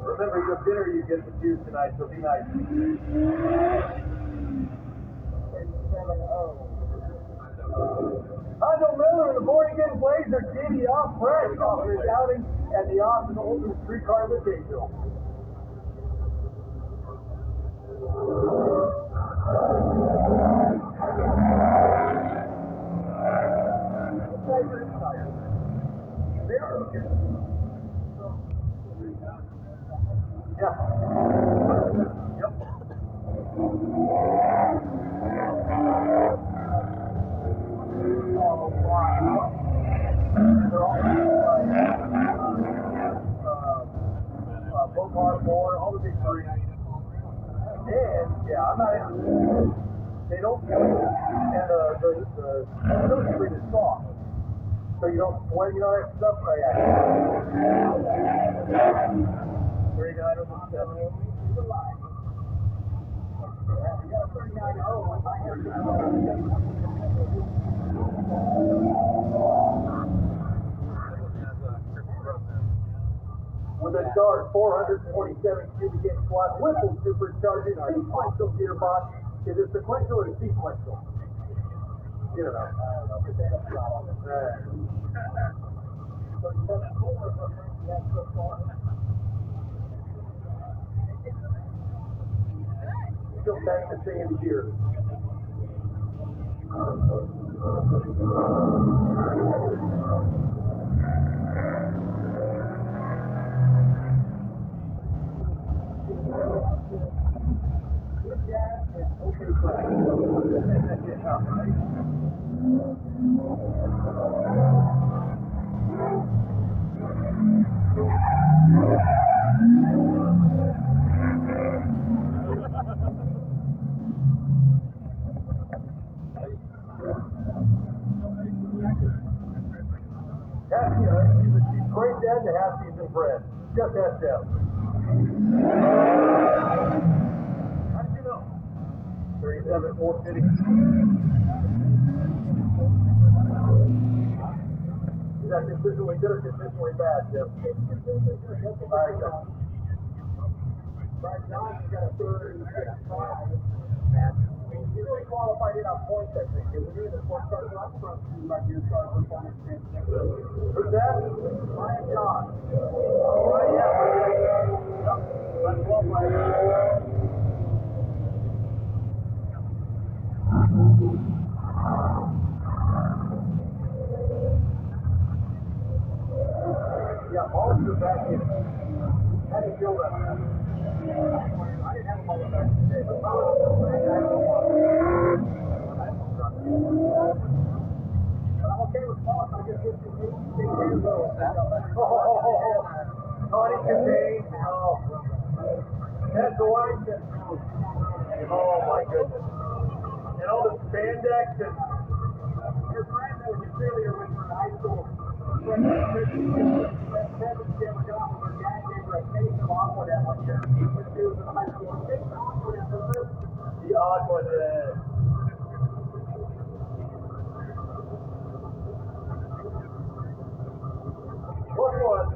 Remember, your dinner you get to choose tonight, so be nice. Hondo Miller and the Boygan Blazer giddy off fresh off his outing at the Austin Open Streetcar Invitational. Yeah. Yep. Bokar, Moore, all the big three. And, yeah, I'm not in. They don't kill you. And the screen is soft. So you don't sweat, you know, that stuff. Oh, yeah. 39 over 7. With a Dart 427 cubic inch slot, Whipple supercharged sequential gearbox. Is it sequential or sequential? You don't know. Still bang the same gear. He's a great dad to have season friend. Just ask him. How did you know? 37, 450. Is that consistently good or consistently bad, Jim? All right, go. Right now, he's got a 30, he's got a 5. He really qualified in on points, I think. It was really the fourth starter up front to my new star performance. Who's that? Ryan John. Oh, yeah. Yep. That's well played. Yeah, all of your back in. How do you feel about that? I didn't have a ball back today, but I'm okay with Paul. I guess it's Tony Contain. Oh, that's the line. Oh my goodness. And all the spandex and your friend that was earlier with her in high school. The odd one. What one?